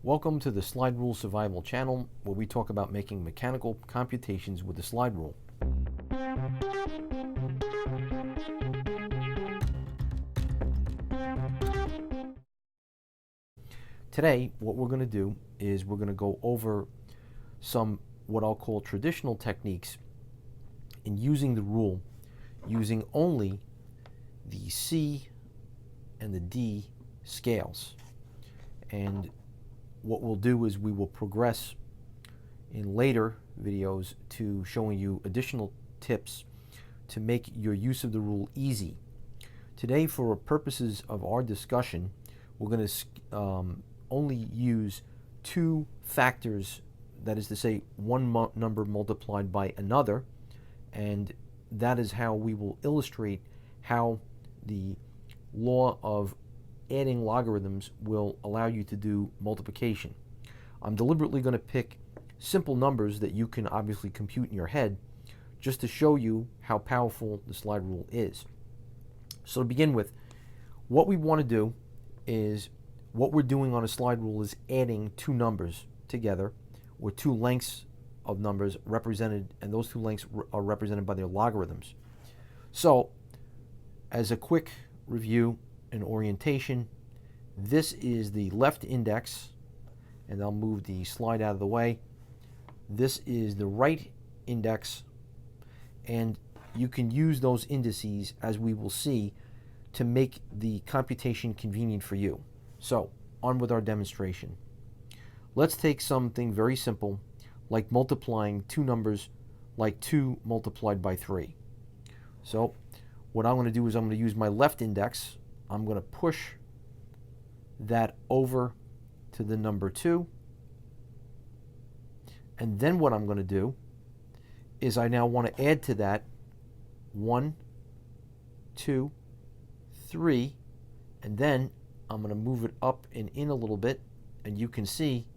Welcome to the Slide Rule Survival channel, where we talk about making mechanical computations with the slide rule. Today, what we're going to do is we're going to go over some what I'll call traditional techniques in using the rule, using only the C and the D scales. And what we'll do is we will progress in later videos to showing you additional tips to make your use of the rule easy. Today, for purposes of our discussion, we're going to only use two factors, that is to say one number multiplied by another, and that is how we will illustrate how the law of adding logarithms will allow you to do multiplication. I'm deliberately going to pick simple numbers that you can obviously compute in your head just to show you how powerful the slide rule is. So to begin with, what we want to do is, what we're doing on a slide rule is adding two numbers together, or two lengths of numbers represented, and those two lengths are represented by their logarithms. So as a quick review and orientation, this is the left index, and I'll move the slide out of the way. This is the right index, and you can use those indices, as we will see, to make the computation convenient for you. So, on with our demonstration. Let's take something very simple, like multiplying two numbers, like 2 multiplied by 3. So, what I'm going to do is I'm going to use my left index. I'm going to push that over to the number 2. And then what I'm going to do is I now want to add to that 1, 2, 3, and then I'm going to move it up and in a little bit, and you can see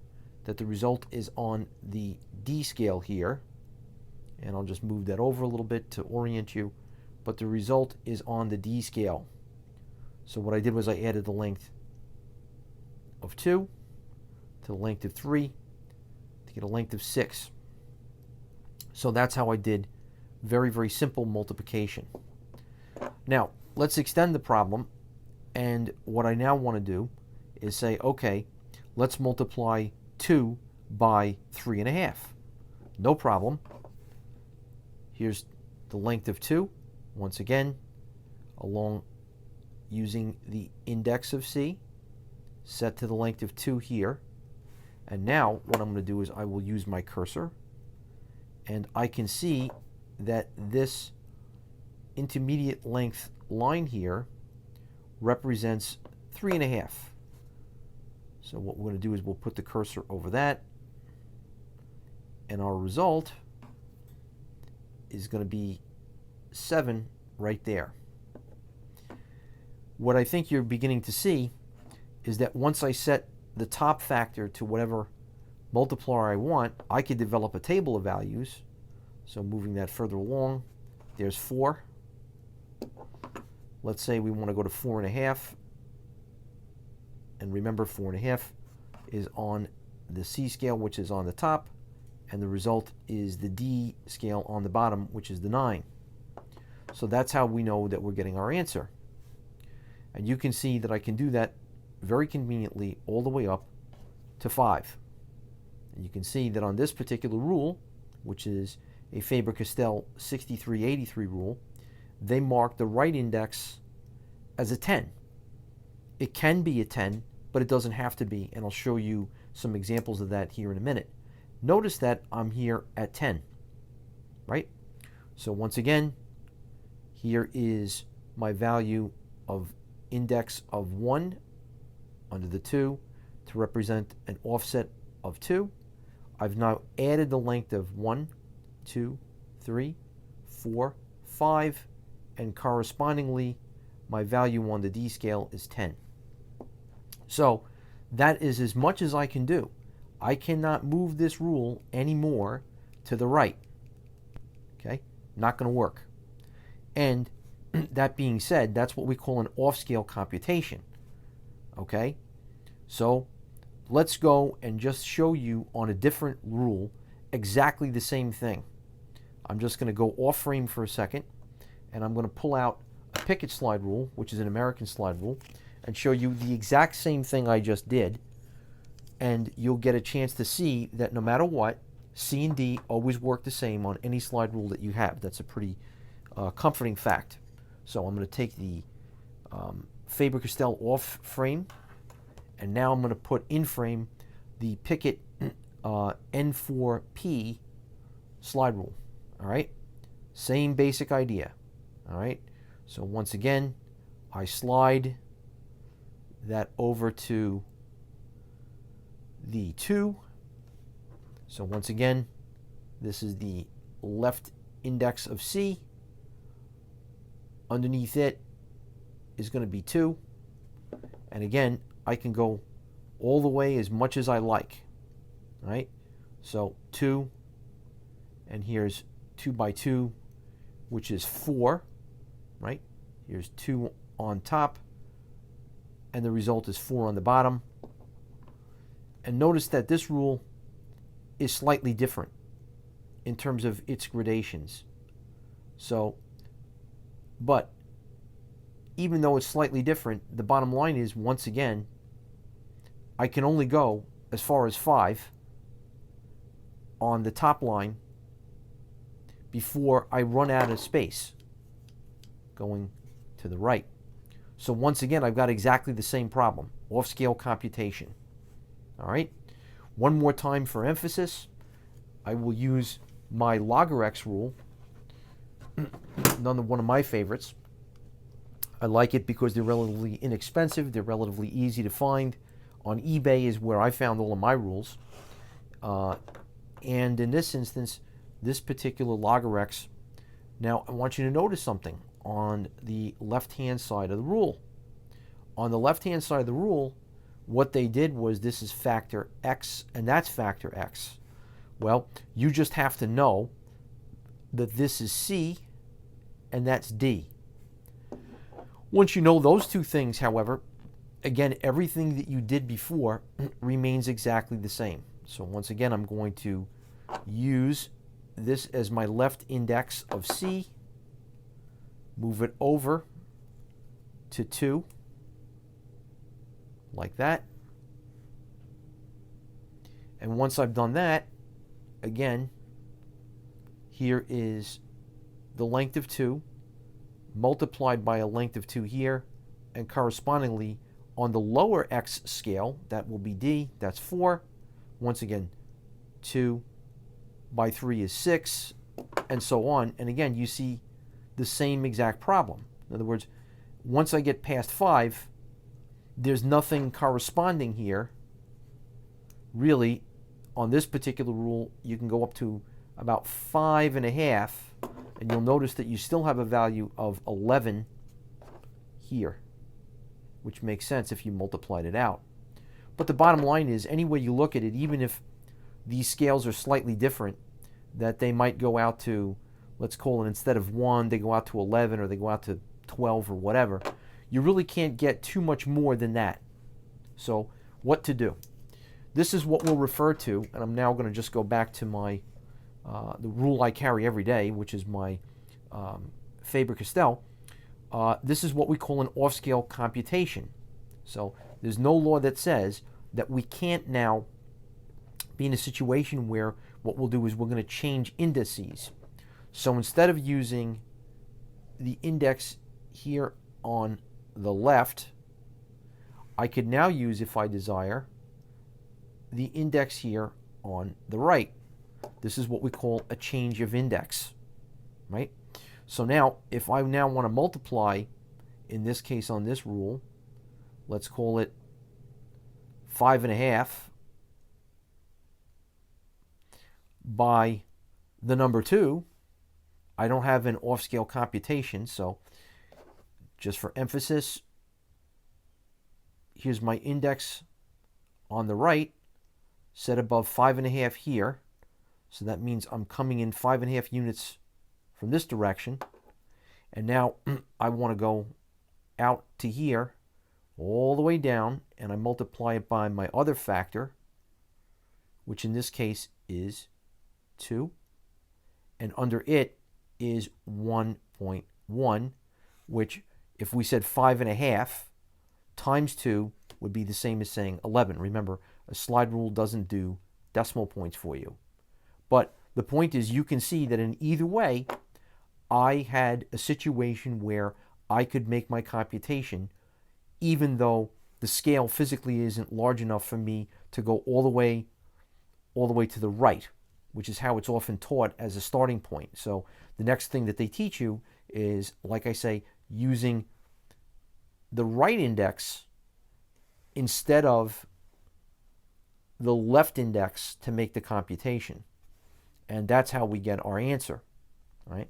that the result is on the D scale here. And I'll just move that over a little bit to orient you, but the result is on the D scale. So what I did was I added the length of 2 to the length of 3 to get a length of 6. So that's how I did very, very simple multiplication. Now, let's extend the problem, and what I now want to do is say, okay, let's multiply 2 by 3.5. No problem. Here's the length of 2, once again, along using the index of C, set to the length of 2 here. And now what I'm going to do is I will use my cursor, and I can see that this intermediate length line here represents 3.5. So what we're going to do is we'll put the cursor over that, and our result is going to be 7 right there. What I think you're beginning to see is that once I set the top factor to whatever multiplier I want, I could develop a table of values. So moving that further along, there's 4. Let's say we want to go to 4.5. And remember, 4.5 is on the C scale, which is on the top, and the result is the D scale on the bottom, which is the 9. So that's how we know that we're getting our answer. And you can see that I can do that very conveniently all the way up to 5. And you can see that on this particular rule, which is a Faber-Castell 6383 rule, they mark the right index as a 10. It can be a 10, but it doesn't have to be, and I'll show you some examples of that here in a minute. Notice that I'm here at 10, right? So once again, here is my value of index of 1 under the 2 to represent an offset of 2. I've now added the length of 1, 2, 3, 4, 5, and correspondingly my value on the D scale is 10. So that is as much as I can do. I cannot move this rule anymore to the right. Okay? Not going to work. And that being said, that's what we call an off-scale computation. Okay? So let's go and just show you on a different rule exactly the same thing. I'm just going to go off frame for a second, and I'm going to pull out a picket slide rule, which is an American slide rule, and show you the exact same thing I just did. And you'll get a chance to see that no matter what, C and D always work the same on any slide rule that you have. That's a pretty comforting fact. So I'm going to take the Faber-Castell off frame, and now I'm going to put in frame the Pickett N4P slide rule. All right, same basic idea. All right, so once again, I slide that over to the 2. So once again, this is the left index of C. Underneath it is going to be 2. And again, I can go all the way as much as I like. All right? So 2, and here's 2 by 2, which is 4, right? Here's 2 on top, and the result is 4 on the bottom. And notice that this rule is slightly different in terms of its gradations. So, but even though it's slightly different, the bottom line is, once again, I can only go as far as 5 on the top line before I run out of space going to the right. So once again, I've got exactly the same problem, off-scale computation. All right, one more time for emphasis, I will use my logger X rule, one of my favorites. I like it because they're relatively inexpensive, they're relatively easy to find. On eBay is where I found all of my rules. And in this instance, this particular logger X, now I want you to notice something on the left-hand side of the rule. On the left-hand side of the rule, what they did was, this is factor X and that's factor X. Well, you just have to know that this is C and that's D. Once you know those two things, however, again, everything that you did before remains exactly the same. So once again, I'm going to use this as my left index of C, move it over to 2, like that. And once I've done that, again, here is the length of 2 multiplied by a length of 2 here, and correspondingly on the lower X scale, that will be D, that's 4. Once again, 2 by 3 is 6, and so on. And again, you see the same exact problem. In other words, once I get past 5, there's nothing corresponding here. Really, on this particular rule, you can go up to about 5.5, and you'll notice that you still have a value of 11 here, which makes sense if you multiplied it out. But the bottom line is, any way you look at it, even if these scales are slightly different, that they might go out to, let's call it, instead of 1, they go out to 11, or they go out to 12, or whatever, you really can't get too much more than that. So what to do? This is what we'll refer to, and I'm now going to just go back to my the rule I carry every day, which is my Faber-Castell. This is what we call an off-scale computation. So there's no law that says that we can't now be in a situation where what we'll do is we're going to change indices. So instead of using the index here on the left, I could now use, if I desire, the index here on the right. This is what we call a change of index, right? So now, if I now want to multiply, in this case on this rule, let's call it 5.5 by the number 2, I don't have an off-scale computation, so just for emphasis, here's my index on the right, set above 5.5 here. So that means I'm coming in 5.5 units from this direction. And now I want to go out to here, all the way down, and I multiply it by my other factor, which in this case is 2, and under it is 1.1, which if we said 5.5 times 2 would be the same as saying 11. Remember, a slide rule doesn't do decimal points for you. But the point is, you can see that in either way, I had a situation where I could make my computation, even though the scale physically isn't large enough for me to go all the way to the right, which is how it's often taught as a starting point. So the next thing that they teach you is, like I say, using the right index instead of the left index to make the computation. And that's how we get our answer, right?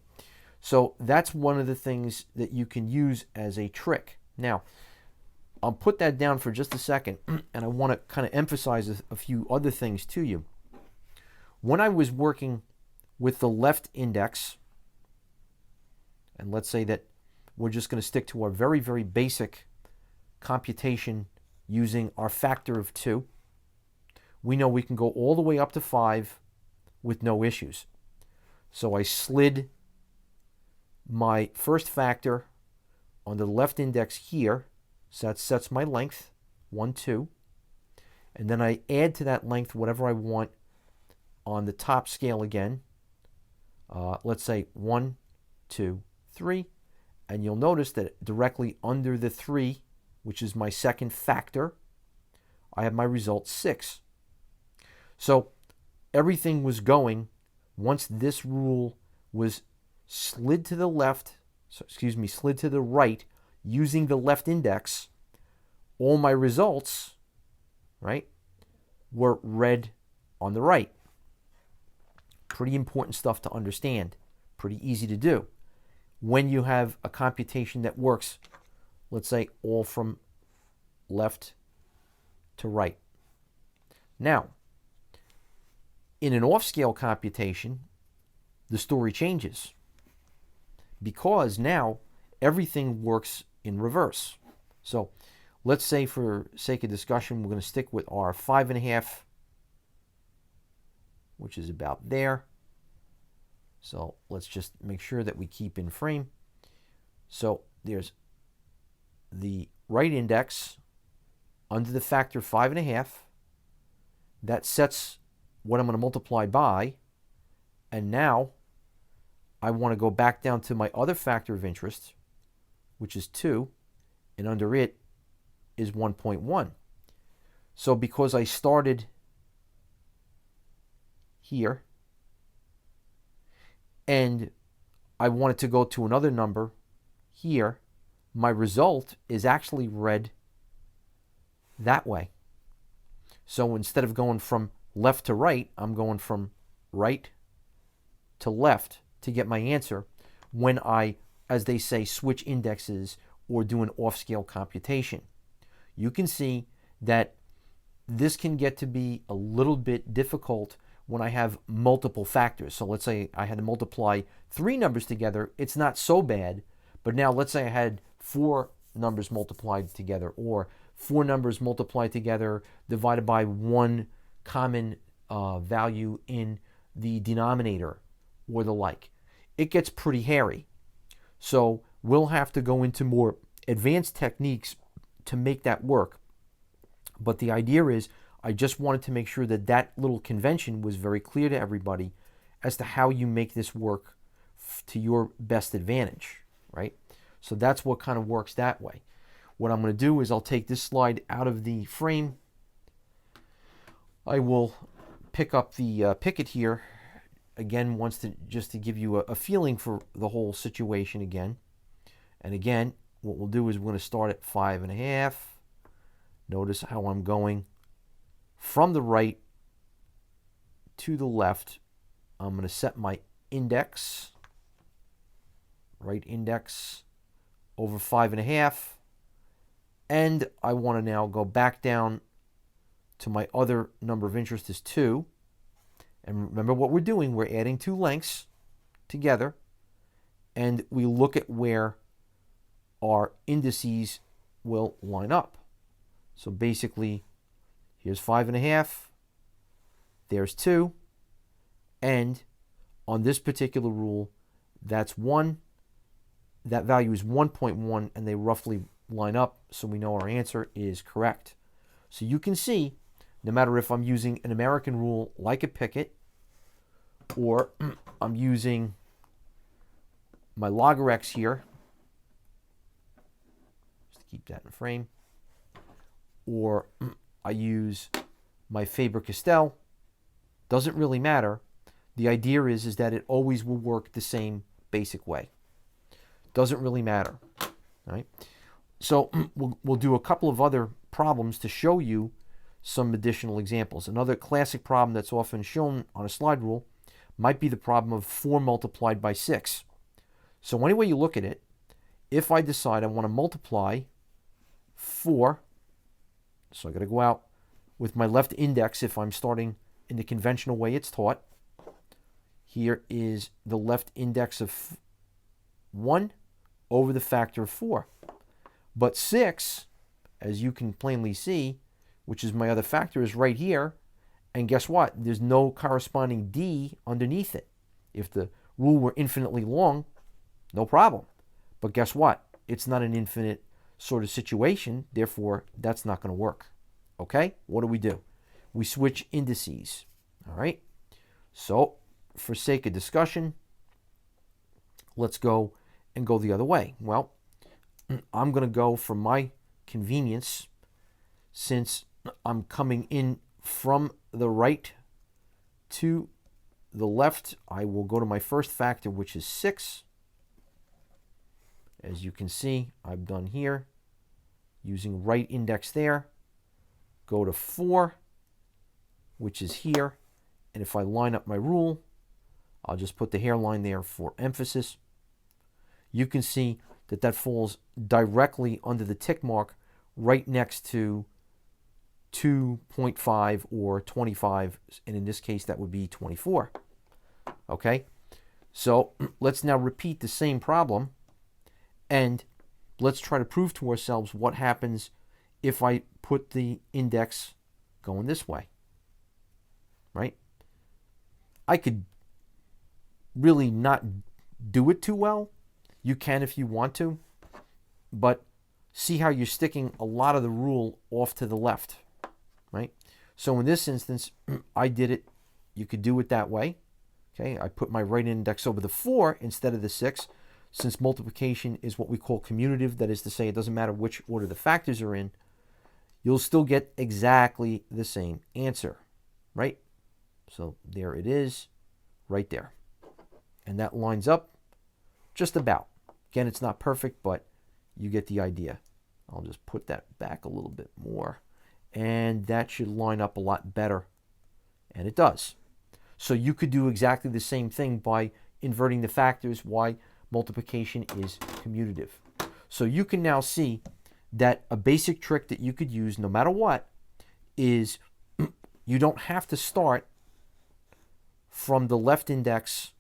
So that's one of the things that you can use as a trick. Now, I'll put that down for just a second, and I want to kind of emphasize a few other things to you. When I was working with the left index, and let's say that we're just going to stick to our very, very basic computation using our factor of 2, we know we can go all the way up to 5 with no issues. So I slid my first factor on the left index here, so that sets my length, 1, 2, and then I add to that length whatever I want on the top scale again. Let's say 1, 2, 3, and you'll notice that directly under the 3, which is my second factor, I have my result 6. So everything was going, once this rule was slid to the right using the left index, all my results, right, were read on the right. Pretty important stuff to understand. Pretty easy to do. When you have a computation that works, let's say, all from left to right. Now, in an off-scale computation, the story changes, because now everything works in reverse. So let's say, for sake of discussion, we're going to stick with our 5.5, which is about there. So let's just make sure that we keep in frame. So there's the right index under the factor 5.5. That sets what I'm going to multiply by. And now I want to go back down to my other factor of interest, which is 2, and under it is 1.1. So because I started here and I wanted to go to another number here, my result is actually read that way. So instead of going from left to right, I'm going from right to left to get my answer when I, as they say, switch indexes or do an off-scale computation. You can see that this can get to be a little bit difficult when I have multiple factors. So let's say I had to multiply 3 numbers together. It's not so bad. But now let's say I had 4 numbers multiplied together, or 4 numbers multiplied together divided by 1 common value in the denominator, or the like. It gets pretty hairy. So we'll have to go into more advanced techniques to make that work. But the idea is, I just wanted to make sure that that little convention was very clear to everybody as to how you make this work to your best advantage, right? So that's what kind of works that way. What I'm going to do is I'll take this slide out of the frame. I will pick up the picket here again, just to give you a feeling for the whole situation again. And again, what we'll do is we're going to start at 5.5. Notice how I'm going from the right to the left. I'm going to set my index, right index, over 5.5. And I want to now go back down to my other number of interest is 2. And remember what we're doing. We're adding 2 lengths together. And we look at where our indices will line up. So basically, here's 5.5, there's 2, and on this particular rule, that's 1. That value is 1.1, and they roughly line up, so we know our answer is correct. So you can see, no matter if I'm using an American rule like a Pickett, or I'm using my log X here, just to keep that in frame, or I use my Faber-Castell, doesn't really matter. The idea is that it always will work the same basic way. Doesn't really matter. All right? So we'll do a couple of other problems to show you some additional examples. Another classic problem that's often shown on a slide rule might be the problem of 4 multiplied by 6. So any way you look at it, if I decide I want to multiply 4, so I got to go out with my left index if I'm starting in the conventional way it's taught. Here is the left index of 1 over the factor of 4. But 6, as you can plainly see, which is my other factor, is right here. And guess what? There's no corresponding d underneath it. If the rule were infinitely long, no problem. But guess what? It's not an infinite sort of situation. Therefore, that's not going to work. Okay? What do? We switch indices. All right? So, for sake of discussion, let's go and go the other way. Well, I'm going to go for my convenience, since I'm coming in from the right to the left, I will go to my first factor, which is 6. As you can see, I've done here, using right index there, go to 4, which is here, and if I line up my rule, I'll just put the hairline there for emphasis. You can see that that falls directly under the tick mark right next to 2.5 or 25, and in this case that would be 24. Okay, so let's now repeat the same problem, and let's try to prove to ourselves what happens if I put the index going this way. Right? I could really not do it too well. You can if you want to, but see how you're sticking a lot of the rule off to the left, right? So in this instance, I did it. You could do it that way. Okay, I put my right index over the 4 instead of the 6, since multiplication is what we call commutative. That is to say, it doesn't matter which order the factors are in. You'll still get exactly the same answer, right? So there it is, right there. And that lines up just about. Again, it's not perfect, but you get the idea. I'll just put that back a little bit more, and that should line up a lot better. And it does. So you could do exactly the same thing by inverting the factors, why multiplication is commutative. So you can now see that a basic trick that you could use no matter what is you don't have to start from the left index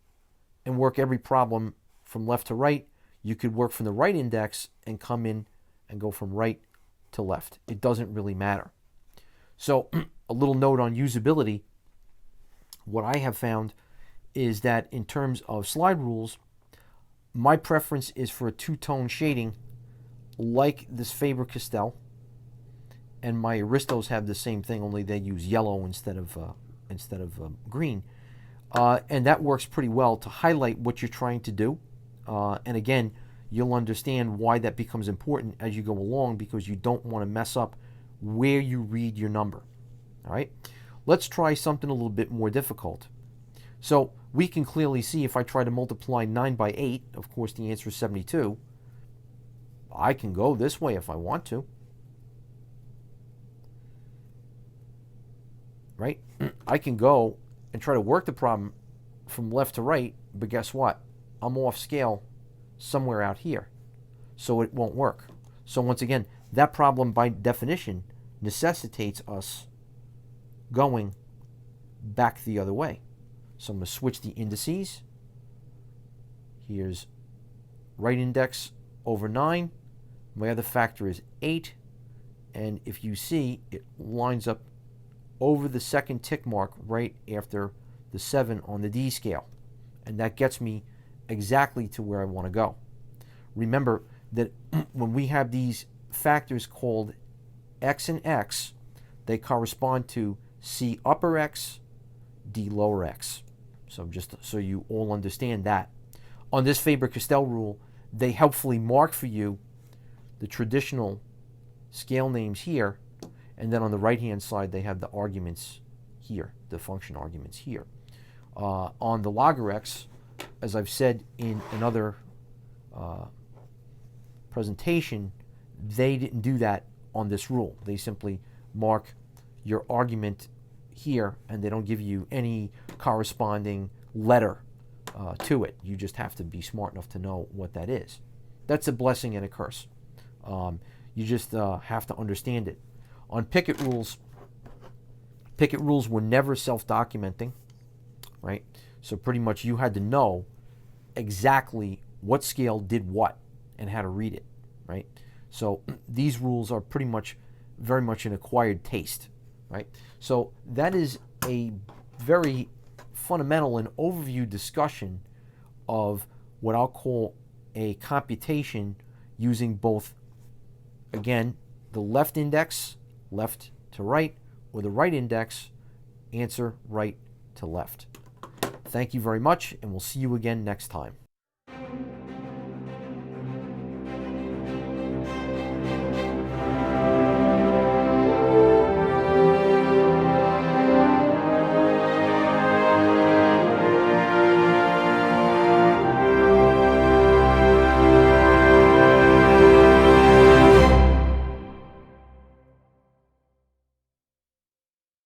and work every problem from left to right. You could work from the right index and come in and go from right to left. It doesn't really matter. So a little note on usability. What I have found is that in terms of slide rules, my preference is for a two-tone shading like this Faber-Castell, and my Aristos have the same thing, only they use yellow instead of green. And that works pretty well to highlight what you're trying to do. And again, you'll understand why that becomes important as you go along, because you don't want to mess up where you read your number. All right, let's try something a little bit more difficult. So we can clearly see if I try to multiply 9 by 8, of course the answer is 72. I can go this way if I want to. Right? I can go and try to work the problem from left to right, but guess what? I'm off scale somewhere out here, so it won't work. So once again, that problem by definition necessitates us going back the other way. So I'm going to switch the indices. Here's right index over 9. My other factor is 8. And if you see, it lines up over the second tick mark right after the 7 on the D scale. And that gets me exactly to where I want to go. Remember that when we have these factors called X and X, they correspond to C upper X, D lower X. So just so you all understand that. On this Faber-Castell rule, they helpfully mark for you the traditional scale names here, and then on the right-hand side, they have the arguments here, the function arguments here. On the log(x), as I've said in another presentation, they didn't do that on this rule. They simply mark your argument here, and they don't give you any corresponding letter to it. You just have to be smart enough to know what that is. That's a blessing and a curse. You just have to understand it. On Pickett rules were never self-documenting, right? So pretty much you had to know exactly what scale did what and how to read it, right? So these rules are pretty much very much an acquired taste, right? So that is a very fundamental and overview discussion of what I'll call a computation using both, again, the left index, left to right, or the right index, answer right to left. Thank you very much, and we'll see you again next time.